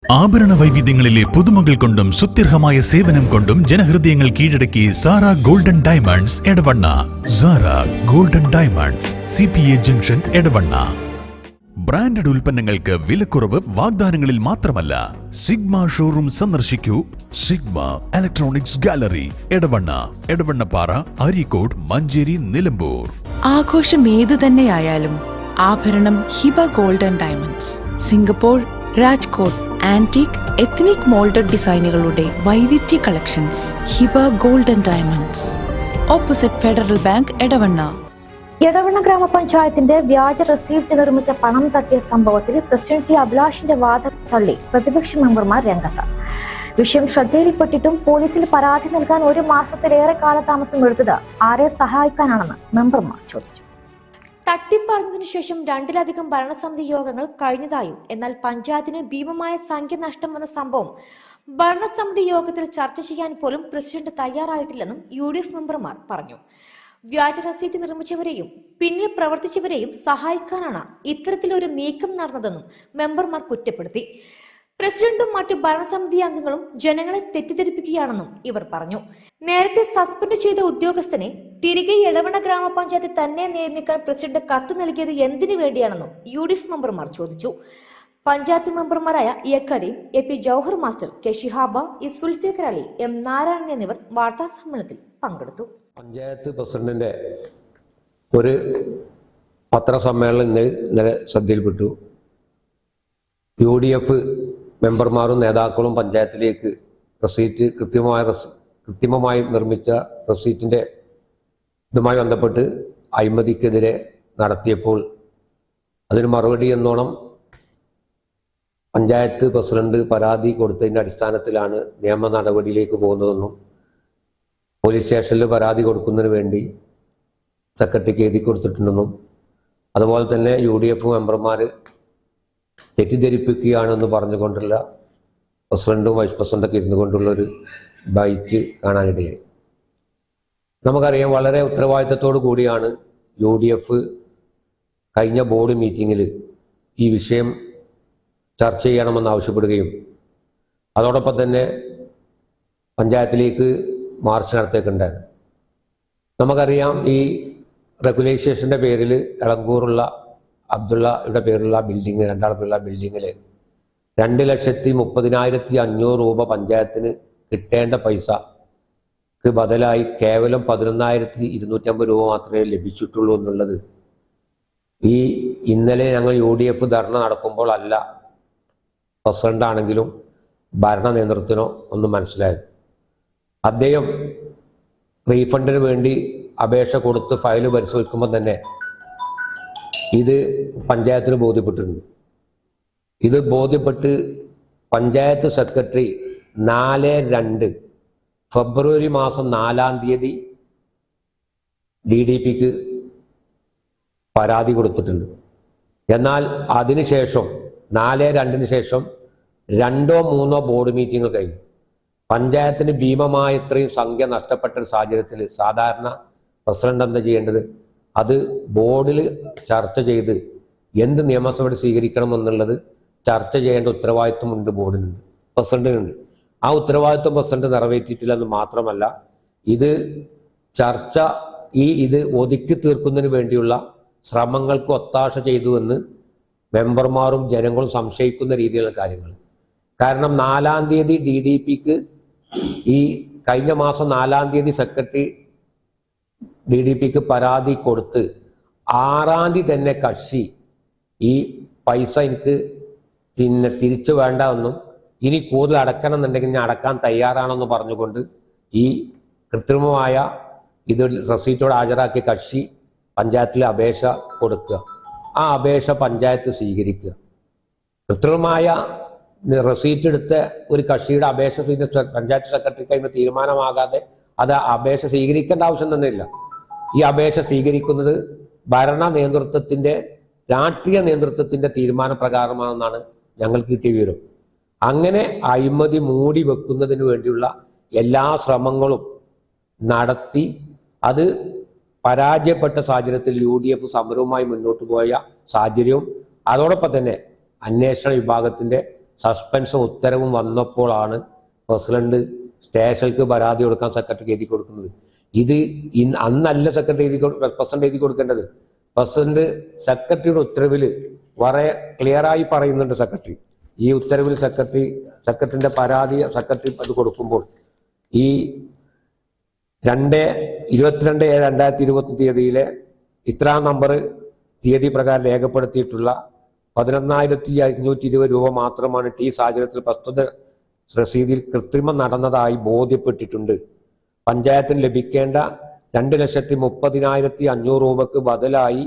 ആഭരണ വൈവിധ്യങ്ങളിലെ പുതുമകൾ കൊണ്ടും സുത്യർഹമായ സേവനം കൊണ്ടും ജനഹൃദയങ്ങൾ കീഴടക്കി Sara golden diamonds Edavanna. Sara golden diamonds, CPA junction, Edavanna. Branded ഉൽപ്പന്നങ്ങൾക്ക് വിലക്കുറവ് വാഗ്ദാനങ്ങളിൽ മാത്രമല്ല. സിഗ്മ ഷോറൂം സന്ദർശിക്കൂ. Sigma electronics gallery, Edavanna, Edavannappara, Areekode, Manjeri, Nilambur. ആഘോഷം ഏതു തന്നെയായാലും ആഭരണം Hiba golden diamonds. Singapore, Rajkot antique, ethnic moulded ഡിസൈനുകളുടെ വൈവിധ്യ collections. Hiba golden diamonds, opposite Federal bank, Edavanna. Edavanna ഗ്രാമപഞ്ചായത്തിന്റെ വ്യാജ റെസീപ്റ്റ് നിർമ്മിച്ച പണം തട്ടിയ സംഭവത്തിൽ പ്രസിഡന്റ് ടി അഭിലാഷിന്റെ വാദം തള്ളി പ്രതിപക്ഷ മെമ്പർമാർ രംഗത്ത്. വിഷയം ശ്രദ്ധയിൽപ്പെട്ടിട്ടും പോലീസിൽ പരാതി നൽകാൻ 1 മാസത്തിലേറെ കാലതാമസം എടുത്തത് ആരെ സഹായിക്കാനാണെന്ന് മെമ്പർമാർ ചോദിച്ചു. തട്ടിപ്പറഞ്ഞതിനു ശേഷം 2-ലധികം ഭരണസമിതി യോഗങ്ങൾ കഴിഞ്ഞതായും എന്നാൽ പഞ്ചായത്തിന് ഭീമമായ സംഖ്യ നഷ്ടം വന്ന സംഭവം ഭരണസമിതി യോഗത്തിൽ ചർച്ച ചെയ്യാൻ പോലും പ്രസിഡന്റ് തയ്യാറായിട്ടില്ലെന്നും UDF മെമ്പർമാർ പറഞ്ഞു. വ്യാജ റസീറ്റ് നിർമ്മിച്ചവരെയും പിന്നിൽ പ്രവർത്തിച്ചവരെയും സഹായിക്കാനാണ് ഇത്തരത്തിലൊരു നീക്കം നടന്നതെന്നും മെമ്പർമാർ കുറ്റപ്പെടുത്തി. പ്രസിഡന്റും മറ്റ് ഭരണസമിതി അംഗങ്ങളും ജനങ്ങളെ തെറ്റിദ്ധരിപ്പിക്കുകയാണെന്നും ഇവർ പറഞ്ഞു. നേരത്തെ സസ്പെൻഡ് ചെയ്ത ഉദ്യോഗസ്ഥനെ തിരികെ എടവണ്ണ ഗ്രാമപഞ്ചായത്ത് തന്നെ നിയമിക്കാൻ പ്രസിഡന്റ് കത്ത് നൽകിയത് എന്തിനു വേണ്ടിയാണെന്നും UDF മെമ്പർമാർ ചോദിച്ചു. പഞ്ചായത്ത് മെമ്പർമാരായ Kareem, AP Jauhar master, K Shihaba, Sulfikar Ali, M Narayanan എന്നിവർ വാർത്താ സമ്മേളനത്തിൽ പങ്കെടുത്തു. പഞ്ചായത്ത് പ്രസിഡന്റിന്റെ ഒരു പത്രസമ്മേളനം ഇന്നലെ ശ്രദ്ധയിൽപ്പെട്ടു. UDF മെമ്പർമാരും നേതാക്കളും പഞ്ചായത്തിലേക്ക് റസീറ്റ് കൃത്രിമമായി നിർമ്മിച്ച റസീറ്റിന്റെ ഇതുമായി ബന്ധപ്പെട്ട് അഴിമതിക്കെതിരെ നടത്തിയപ്പോൾ അതിന് മറുപടി എന്നോണം പഞ്ചായത്ത് പ്രസിഡന്റ് പരാതി കൊടുത്തതിൻ്റെ അടിസ്ഥാനത്തിലാണ് നിയമ നടപടിയിലേക്ക് പോകുന്നതെന്നും പോലീസ് സ്റ്റേഷനിൽ പരാതി കൊടുക്കുന്നതിന് വേണ്ടി സെക്രട്ടറിക്ക് എഴുതി കൊടുത്തിട്ടുണ്ടെന്നും അതുപോലെ തന്നെ UDF മെമ്പർമാർ തെറ്റിദ്ധരിപ്പിക്കുകയാണെന്ന് പറഞ്ഞുകൊണ്ടുള്ള പ്രസിഡന്റും വൈസ് പ്രസിഡന്റൊക്കെ ഇരുന്നു കൊണ്ടുള്ളൊരു ബൈറ്റ് കാണാനിടയായി. നമുക്കറിയാം, വളരെ ഉത്തരവാദിത്തത്തോടു കൂടിയാണ് UDF കഴിഞ്ഞ ബോർഡ് മീറ്റിങ്ങിൽ ഈ വിഷയം ചർച്ച ചെയ്യണമെന്ന് ആവശ്യപ്പെടുകയും അതോടൊപ്പം തന്നെ പഞ്ചായത്തിലേക്ക് മാർച്ച് നടത്തിയിട്ടുണ്ടായിരുന്നു. നമുക്കറിയാം, ഈ റെഗുലേഷൻ്റെ പേരിൽ എളങ്കൂറുള്ള അബ്ദുള്ളയുടെ പേരുള്ള ബിൽഡിങ്, രണ്ടാളുള്ള ബിൽഡിങ്ങിൽ 2,30,500 രൂപ പഞ്ചായത്തിന് കിട്ടേണ്ട പൈസക്ക് ബദലായി കേവലം 11,250 രൂപ മാത്രമേ ലഭിച്ചിട്ടുള്ളൂ എന്നുള്ളത് ഈ ഇന്നലെ ഞങ്ങൾ UDF ധർണ നടക്കുമ്പോൾ അല്ല പ്രസിഡന്റ് ആണെങ്കിലും ഭരണ നേതൃത്വത്തിനോ ഒന്നും മനസ്സിലായത്. അദ്ദേഹം റീഫണ്ടിന് വേണ്ടി അപേക്ഷ കൊടുത്ത് ഫയൽ പരിശോധിക്കുമ്പോൾ തന്നെ ഇത് പഞ്ചായത്തിന് ബോധ്യപ്പെട്ടിട്ടുണ്ട്. ഇത് ബോധ്യപ്പെട്ട് പഞ്ചായത്ത് സെക്രട്ടറി 4/2 ഫെബ്രുവരി മാസം 4-ാം തീയതി DDPക്ക് പരാതി കൊടുത്തിട്ടുണ്ട്. എന്നാൽ അതിനുശേഷം 4/2 ശേഷം 2-3 ബോർഡ് മീറ്റിംഗ് കഴിഞ്ഞു. പഞ്ചായത്തിന് ഭീമമായ ഇത്രയും സംഖ്യ നഷ്ടപ്പെട്ട ഒരു സാഹചര്യത്തിൽ സാധാരണ പ്രസിഡന്റ് എന്താ ചെയ്യേണ്ടത്? അത് ബോർഡിൽ ചർച്ച ചെയ്ത് എന്ത് നിയമസഭ സ്വീകരിക്കണം എന്നുള്ളത് ചർച്ച ചെയ്യേണ്ട ഉത്തരവാദിത്വമുണ്ട് ബോർഡിനുണ്ട്, പ്രസിഡന്റിനുണ്ട്. ആ ഉത്തരവാദിത്വം പ്രസിഡന്റ് നിറവേറ്റിയിട്ടില്ലെന്ന് മാത്രമല്ല, ഇത് ചർച്ച ഇത് ഒതുക്കി തീർക്കുന്നതിന് വേണ്ടിയുള്ള ശ്രമങ്ങൾക്ക് ഒത്താശ ചെയ്തു എന്ന് മെമ്പർമാരും ജനങ്ങളും സംശയിക്കുന്ന രീതിയിലുള്ള കാര്യങ്ങൾ. കാരണം 4-ാം തീയതി DDPക്ക് ഈ കഴിഞ്ഞ മാസം 4-ാം തീയതി സെക്രട്ടറി DDPക്ക് പരാതി കൊടുത്ത് 6-ാം തീയതി തന്നെ കക്ഷി ഈ പൈസ എനിക്ക് തിരിച്ചു വേണ്ട എന്നും ഇനി കൂടുതൽ അടക്കണം എന്നുണ്ടെങ്കിൽ ഞാൻ അടക്കാൻ തയ്യാറാണെന്ന് പറഞ്ഞുകൊണ്ട് ഈ കൃത്രിമമായ ഇത് റസീറ്റോട് ഹാജരാക്കിയ കക്ഷി പഞ്ചായത്തിലെ അപേക്ഷ കൊടുക്കുക. ആ അപേക്ഷ പഞ്ചായത്ത് സ്വീകരിക്കുക. കൃത്രിമമായ റസീറ്റ് എടുത്ത ഒരു കക്ഷിയുടെ അപേക്ഷ പഞ്ചായത്ത് സെക്രട്ടറി കഴിയുമ്പോൾ തീരുമാനമാകാതെ അത് അപേക്ഷ സ്വീകരിക്കേണ്ട ആവശ്യം തന്നെയില്ല. ഈ അപേക്ഷ സ്വീകരിക്കുന്നത് ഭരണ നേതൃത്വത്തിന്റെ, രാഷ്ട്രീയ നേതൃത്വത്തിന്റെ തീരുമാനപ്രകാരമാണെന്നാണ് ഞങ്ങൾക്ക് കിട്ടിയ വിവരം. അങ്ങനെ അഴിമതി മൂടി വെക്കുന്നതിന് വേണ്ടിയുള്ള എല്ലാ ശ്രമങ്ങളും നടത്തി അത് പരാജയപ്പെട്ട സാഹചര്യത്തിൽ UDF സമരവുമായി മുന്നോട്ട് പോയ സാഹചര്യവും അതോടൊപ്പം തന്നെ അന്വേഷണ വിഭാഗത്തിന്റെ സസ്പെൻഷൻ ഉത്തരവും വന്നപ്പോഴാണ് പ്രസിഡന്റ് സ്റ്റേഷനിലേക്ക് പരാതി കൊടുക്കാൻ സെക്രട്ടറിക്ക് എഴുതി കൊടുക്കുന്നത്. ഇത് അന്നല്ല പ്രസിഡന്റ് എഴുതി കൊടുക്കേണ്ടത്. പ്രസിഡന്റ് സെക്രട്ടറിയുടെ ഉത്തരവിൽ വളരെ ക്ലിയറായി പറയുന്നുണ്ട്. സെക്രട്ടറി ഈ ഉത്തരവിൽ സെക്രട്ടറിന്റെ പരാതി സെക്രട്ടറി അത് കൊടുക്കുമ്പോൾ ഈ 22/7/2020 തീയതിയിലെ ഇത്രാം നമ്പർ തീയതി പ്രകാരം രേഖപ്പെടുത്തിയിട്ടുള്ള 11,520 രൂപ മാത്രമാണ് ഈ സാഹചര്യത്തിൽ പ്രസ്തുത രസീതിൽ കൃത്രിമം നടന്നതായി ബോധ്യപ്പെട്ടിട്ടുണ്ട്. പഞ്ചായത്തിന് ലഭിക്കേണ്ട 2,30,500 രൂപക്ക് ബദലായി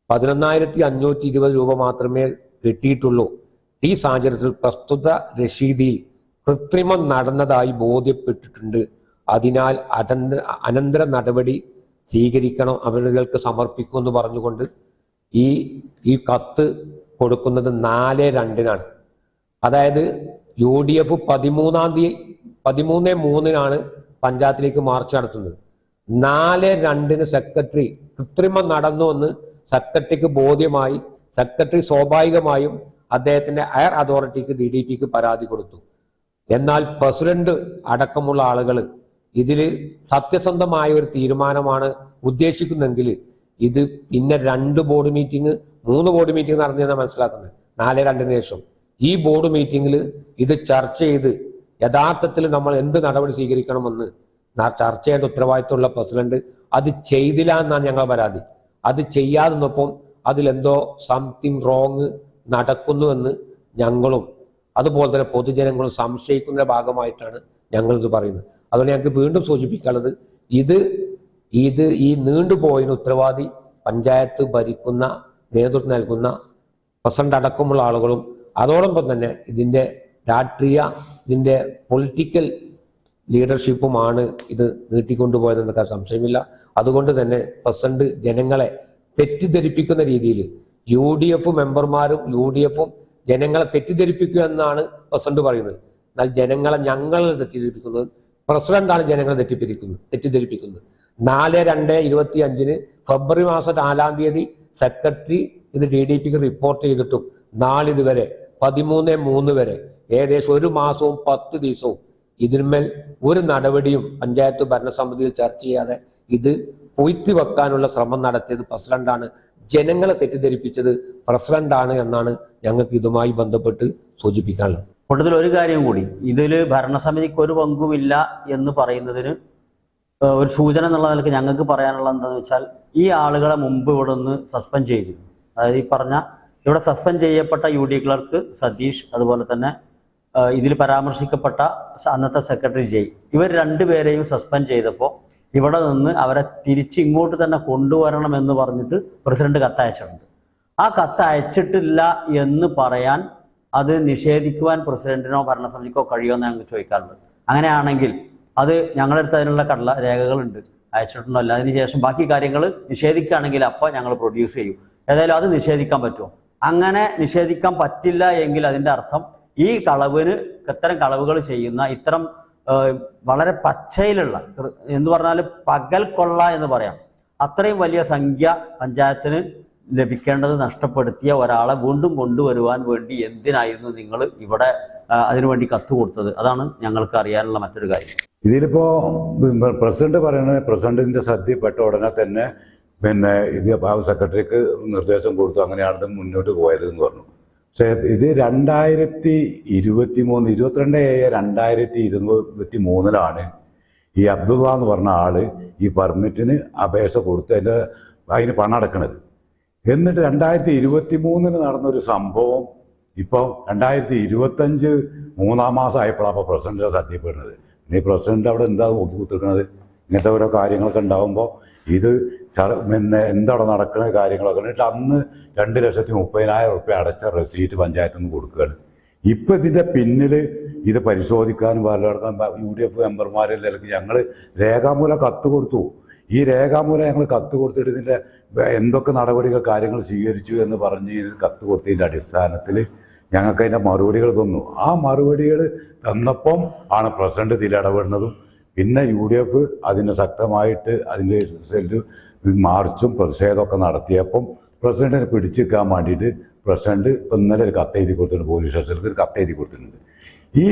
11,520 രൂപ മാത്രമേ കിട്ടിയിട്ടുള്ളൂ. ഈ സാഹചര്യത്തിൽ പ്രസ്തുത രസീതിൽ കൃത്രിമം നടന്നതായി ബോധ്യപ്പെട്ടിട്ടുണ്ട്. അതിനാൽ അനന്തര നടപടി സ്വീകരിക്കണം, അവർക്ക് സമർപ്പിക്കുമെന്ന് പറഞ്ഞുകൊണ്ട് ഈ കത്ത് കൊടുക്കുന്നത് 4/2-നാണ്. അതായത് UDF 13/3-നാണ് പഞ്ചായത്തിലേക്ക് മാർച്ച് നടത്തുന്നത്. 4/2-ന് സെക്രട്ടറി കൃത്രിമം നടന്നു എന്ന് സെക്രട്ടറിക്ക് ബോധ്യമായി. സെക്രട്ടറി സ്വാഭാവികമായും അദ്ദേഹത്തിന്റെ ഹയർ അതോറിറ്റിക്ക് DDPക്ക് പരാതി കൊടുത്തു. എന്നാൽ പ്രസിഡന്റ് അടക്കമുള്ള ആളുകൾ ഇതിൽ സത്യസന്ധമായ ഒരു തീരുമാനമാണ് ഉദ്ദേശിക്കുന്നെങ്കിൽ ഇത് പിന്നെ 2 ബോർഡ് മീറ്റിംഗ് 3 ബോർഡ് മീറ്റിംഗ് നടന്നതെന്നാണ് മനസ്സിലാക്കുന്നത്. 4/2-ന് ശേഷം ഈ ബോർഡ് മീറ്റിംഗിൽ ഇത് ചർച്ച ചെയ്ത് യഥാർത്ഥത്തിൽ നമ്മൾ എന്ത് നടപടി സ്വീകരിക്കണമെന്ന് ചർച്ച ചെയ്യേണ്ട ഉത്തരവാദിത്തമുള്ള പ്രസിഡന്റ് അത് ചെയ്തില്ല എന്നാണ് ഞങ്ങളുടെ പരാതി. അത് ചെയ്യാതിരുന്നപ്പം അതിലെന്തോ സംതിങ് റോങ് നടക്കുന്നുവെന്ന് ഞങ്ങളും അതുപോലെ തന്നെ പൊതുജനങ്ങളും സംശയിക്കുന്നതിന്റെ ഭാഗമായിട്ടാണ് ഞങ്ങളിത് പറയുന്നത്. അതുകൊണ്ട് ഞങ്ങൾക്ക് വീണ്ടും സൂചിപ്പിക്കാനുള്ളത് ഈ നീണ്ടുപോയതിന് ഉത്തരവാദി പഞ്ചായത്ത് ഭരിക്കുന്ന നേതൃത്വം നൽകുന്ന പ്രസിഡന്റ് അടക്കമുള്ള ആളുകളും അതോടൊപ്പം തന്നെ ഇതിന്റെ പൊളിറ്റിക്കൽ ലീഡർഷിപ്പുമാണ് ഇത് നീട്ടിക്കൊണ്ടുപോയതെന്നൊക്കെ സംശയമില്ല. അതുകൊണ്ട് തന്നെ പ്രസിഡന്റ് ജനങ്ങളെ തെറ്റിദ്ധരിപ്പിക്കുന്ന രീതിയിൽ UDF മെമ്പർമാരും UDFും ജനങ്ങളെ തെറ്റിദ്ധരിപ്പിക്കുക എന്നാണ് പ്രസിഡന്റ് പറയുന്നത്. എന്നാൽ ഞങ്ങളെ തെറ്റിദ്ധരിപ്പിക്കുന്നത് പ്രസിഡന്റാണ് ജനങ്ങളെ തെറ്റിദ്ധരിപ്പിക്കുന്നത്. 4/2/2025 ഫെബ്രുവരി മാസം 4-ാം തീയതി സെക്രട്ടറി ഇത് DDPക്ക് റിപ്പോർട്ട് ചെയ്തിട്ടും നാളിതുവരെ 13/3 വരെ ഏകദേശം 1 മാസവും 10 ദിവസവും ഇതിന്മേൽ ഒരു നടപടിയും പഞ്ചായത്ത് ഭരണസമിതിയിൽ ചർച്ച ചെയ്യാതെ ഇത് പൊയ്ത്തി വെക്കാനുള്ള ശ്രമം നടത്തിയത് പ്രസിഡന്റാണ്. ജനങ്ങളെ തെറ്റിദ്ധരിപ്പിച്ചത് പ്രസിഡന്റാണ് എന്നാണ് ഞങ്ങൾക്ക് ഇതുമായി ബന്ധപ്പെട്ട് സൂചിപ്പിക്കാനുള്ളത്. കൂട്ടത്തിൽ ഒരു കാര്യം കൂടി, ഇതിൽ ഭരണസമിതിക്ക് ഒരു പങ്കുമില്ല എന്ന് പറയുന്നതിന് ഒരു സൂചന എന്നുള്ള നിലയ്ക്ക് ഞങ്ങൾക്ക് പറയാനുള്ള എന്താണെന്ന് വെച്ചാൽ, ഈ ആളുകളെ മുമ്പ് ഇവിടെ നിന്ന് സസ്പെൻഡ് ചെയ്തിരുന്നു. അതായത് ഈ പറഞ്ഞ ഇവിടെ സസ്പെൻഡ് ചെയ്യപ്പെട്ട UD ക്ലർക്ക് സതീഷ്, അതുപോലെ തന്നെ ഇതിൽ പരാമർശിക്കപ്പെട്ട അന്നത്തെ സെക്രട്ടറി ജയ്, ഇവർ 2 പേരെയും സസ്പെൻഡ് ചെയ്തപ്പോൾ ഇവിടെ നിന്ന് അവരെ തിരിച്ച് ഇങ്ങോട്ട് തന്നെ കൊണ്ടുവരണം എന്ന് പറഞ്ഞിട്ട് പ്രസിഡന്റ് കത്തയച്ചിട്ടുണ്ട്. ആ കത്ത് അയച്ചിട്ടില്ല എന്ന് പറയാൻ, അത് നിഷേധിക്കുവാൻ പ്രസിഡന്റിനോ ഭരണസമിതിക്കോ കഴിയുമെന്ന് ഞങ്ങൾക്ക് ചോദിക്കാറുണ്ട്. അങ്ങനെയാണെങ്കിൽ അത് ഞങ്ങളുടെ അടുത്ത് അതിനുള്ള രേഖകളുണ്ട്, അയച്ചിട്ടുണ്ടോ അല്ല. അതിനുശേഷം ബാക്കി കാര്യങ്ങൾ നിഷേധിക്കുകയാണെങ്കിൽ അപ്പോൾ ഞങ്ങൾ പ്രൊഡ്യൂസ് ചെയ്യും. ഏതായാലും അത് നിഷേധിക്കാൻ പറ്റുമോ? അങ്ങനെ നിഷേധിക്കാൻ പറ്റില്ല എങ്കിൽ അതിൻ്റെ അർത്ഥം ഈ ഇത്തരം കളവുകൾ ചെയ്യുന്ന, ഇത്തരം വളരെ പച്ചയിലുള്ള എന്ന് പറഞ്ഞാൽ പകൽ കൊള്ള എന്ന് പറയാം, അത്രയും വലിയ സംഖ്യ പഞ്ചായത്തിന് ലഭിക്കേണ്ടത് നഷ്ടപ്പെടുത്തിയ ഒരാളെ വീണ്ടും കൊണ്ടുവരുവാൻ വേണ്ടി എന്തിനായിരുന്നു നിങ്ങൾ ഇവിടെ അതിനുവേണ്ടി കത്ത് കൊടുത്തത്? അതാണ് ഞങ്ങൾക്ക് അറിയാനുള്ള മറ്റൊരു കാര്യം. ഇതിലിപ്പോ പ്രസിഡന്റ് പറയുന്നത് പ്രസിഡന്റിന്റെ ശ്രദ്ധയിൽപ്പെട്ട ഉടനെ തന്നെ ഇത് സെക്രട്ടറിക്ക് നിർദ്ദേശം കൊടുത്തു, അങ്ങനെയാണ് മുന്നോട്ട് പോയത് എന്ന് പറഞ്ഞു. പക്ഷെ ഇത് 22/7/2023 ഈ അബ്ദുള്ള എന്ന് പറഞ്ഞ ആള് ഈ പെർമിറ്റിന് അപേക്ഷ കൊടുത്ത് അതിന് പണം അടക്കണത്. എന്നിട്ട് 2023 നടന്നൊരു സംഭവം ഇപ്പോൾ 2025 3-ാം മാസം ആയപ്പോഴാണ് പ്രസിഡന്റിനെ ശ്രദ്ധപ്പെടുന്നത്. പിന്നെ ഈ പ്രസിഡന്റ് അവിടെ എന്താ നോക്കി കുത്തിരിക്കണത്? ഇങ്ങനത്തെ ഓരോ കാര്യങ്ങളൊക്കെ ഉണ്ടാകുമ്പോൾ ഇത് എന്താണ് നടക്കുന്ന കാര്യങ്ങളൊക്കെ. എന്നിട്ട് അന്ന് 2,30,000 റുപ്യ അടച്ച റെസീറ്റ് പഞ്ചായത്തിൽ നിന്ന് കൊടുക്കുകയാണ്. ഇപ്പം ഇതിൻ്റെ പിന്നിൽ ഇത് പരിശോധിക്കാനും പലയിടത്തും UDF മെമ്പർമാരെല്ലാം ഞങ്ങൾ രേഖാമൂലം കത്ത് കൊടുത്തു. ഈ രേഖാമൂലം ഞങ്ങൾ കത്ത് കൊടുത്തിട്ട് ഇതിൻ്റെ എന്തൊക്കെ നടപടികൾ കാര്യങ്ങൾ സ്വീകരിച്ചു എന്ന് പറഞ്ഞ് കത്ത് കൊടുത്തതിൻ്റെ അടിസ്ഥാനത്തിൽ ഞങ്ങൾക്ക് അതിൻ്റെ മറുപടികൾ തന്നു. ആ മറുപടികൾ തന്നപ്പം ആണ് പ്രസിഡന്റ് ഇതിൽ ഇടപെടുന്നതും. പിന്നെ UDF അതിന് ശക്തമായിട്ട് അതിൻ്റെ മാർച്ചും പ്രതിഷേധമൊക്കെ നടത്തിയപ്പം പ്രസിഡന്റിനെ പിടിച്ചിരിക്കാൻ വേണ്ടിയിട്ട് പ്രസിഡന്റ് ഇപ്പം ഇന്നലെ ഒരു കത്ത് എഴുതി കൊടുത്തിട്ടുണ്ട്, പോലീസ് സ്റ്റേഷനിലേക്ക് ഒരു കത്ത് എഴുതി കൊടുത്തിട്ടുണ്ട്. ഈ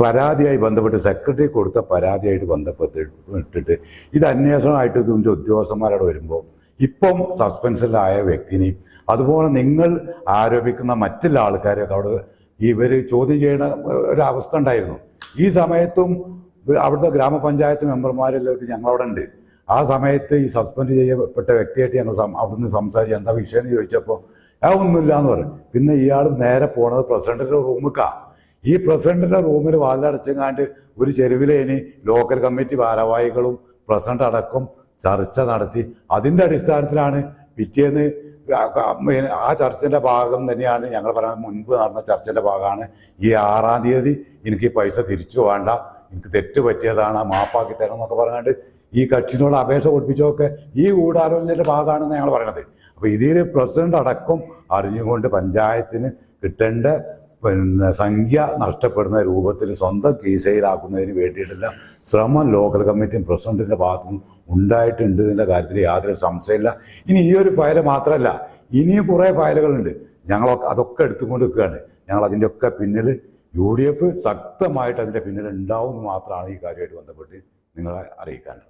പരാതിയായി ബന്ധപ്പെട്ട് സെക്രട്ടറി കൊടുത്ത പരാതിയായിട്ട് ബന്ധപ്പെട്ടിട്ട് ഇത് അന്വേഷണമായിട്ട് ഇതിൻ്റെ ഉദ്യോഗസ്ഥന്മാരോട് വരുമ്പോൾ ഇപ്പം സസ്പെൻഷനിലായ വ്യക്തിനെയും അതുപോലെ നിങ്ങൾ ആരോപിക്കുന്ന മറ്റുള്ള ആൾക്കാരെയൊക്കെ അവിടെ ഇവർ ചോദ്യം ചെയ്യുന്ന ഒരവസ്ഥ ഉണ്ടായിരുന്നു. ഈ സമയത്തും അവിടുത്തെ ഗ്രാമപഞ്ചായത്ത് മെമ്പർമാരെല്ലാവർക്കും ഞങ്ങളവിടെ ഉണ്ട്. ആ സമയത്ത് ഈ സസ്പെൻഡ് ചെയ്യപ്പെട്ട വ്യക്തിയായിട്ട് ഞങ്ങൾ അവിടുന്ന് സംസാരിച്ച് എന്താ വിഷയം എന്ന് ചോദിച്ചപ്പോൾ ഒന്നുമില്ല എന്ന് പറയും. പിന്നെ ഇയാൾ നേരെ പോണത് പ്രസിഡന്റിന്റെ റൂമിലേക്കാണ്. ഈ പ്രസിഡന്റിന്റെ റൂമിൽ വാതിലടച്ചെങ്ങാണ്ട് ഒരു ചെരുവിലേനി ലോക്കൽ കമ്മിറ്റി ഭാരവാഹികളും പ്രസിഡന്റ് അടക്കം ചർച്ച നടത്തി. അതിൻ്റെ അടിസ്ഥാനത്തിലാണ് പിറ്റേന്ന് ആ ചർച്ചൻ്റെ ഭാഗം തന്നെയാണ് ഞങ്ങൾ പറയുന്നത്. മുൻപ് നടന്ന ചർച്ചൻ്റെ ഭാഗമാണ് ഈ 6-ാം തീയതി എനിക്ക് ഈ പൈസ തിരിച്ചു വേണ്ട, എനിക്ക് തെറ്റ് പറ്റിയതാണ്, മാപ്പാക്കി തരണം എന്നൊക്കെ പറഞ്ഞാണ്ട് ഈ കക്ഷിനോട് അപേക്ഷ കൊടുപ്പിച്ചതൊക്കെ ഈ ഗൂഢാലോചനയുടെ ഭാഗമാണെന്ന് ഞങ്ങൾ പറയണത്. അപ്പോൾ ഇതിൽ പ്രസിഡന്റ് അടക്കം അറിഞ്ഞുകൊണ്ട് പഞ്ചായത്തിന് കിട്ടേണ്ട സംഖ്യ നഷ്ടപ്പെടുന്ന രൂപത്തിൽ സ്വന്തം കീശയിലാക്കുന്നതിന് വേണ്ടിയിട്ടുള്ള ശ്രമം ലോക്കൽ കമ്മിറ്റിയും പ്രസിഡന്റിന്റെ ഭാഗത്തുനിന്നും ഉണ്ടായിട്ടുണ്ട്. ഇതിൻ്റെ കാര്യത്തിൽ യാതൊരു സംശയമില്ല. ഇനി ഈ ഒരു ഫയൽ മാത്രമല്ല, ഇനിയും കുറേ ഫയലുകളുണ്ട്. ഞങ്ങളൊക്കെ അതൊക്കെ എടുത്തുകൊണ്ട് നിൽക്കുകയാണ്. ഞങ്ങൾ അതിൻ്റെ ഒക്കെ പിന്നിൽ UDF ശക്തമായിട്ട് അതിൻ്റെ പിന്നിൽ ഉണ്ടാവും എന്ന് മാത്രമാണ് ഈ കാര്യമായിട്ട് ബന്ധപ്പെട്ട് നിങ്ങളെ അറിയിക്കാനുള്ളത്.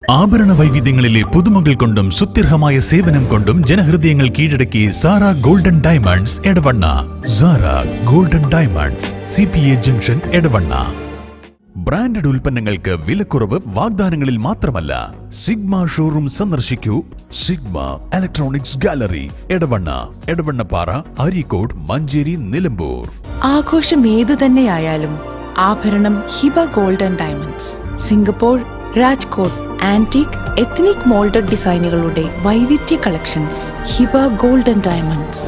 ആഭരണ വൈവിധ്യങ്ങളിലെ പുതുമകൾ കൊണ്ടും സുത്യർഹമായ സേവനം കൊണ്ടും ജനഹൃദയങ്ങൾ കീഴടക്കി Sara golden diamonds Edavanna. Sara golden diamonds, CPA junction Edavanna. Branded ഉൽപ്പന്നങ്ങൾക്ക് വിലക്കുറവ് വാഗ്ദാനങ്ങളിൽ മാത്രമല്ല. സിഗ്മ ഷോറൂം സന്ദർശിക്കൂ. Sigma electronics gallery, Edavanna, Edavannappara, Areekode, Manjeri, Nilambur. ആഘോഷം ഏതു തന്നെയായാലും ആഭരണം Hiba golden diamonds. Singapore, Rajkot antique ethnic moulded ഡിസൈനുകളുടെ വൈവിധ്യ collections. Hiba golden diamonds,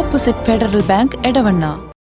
opposite Federal bank, Edavanna.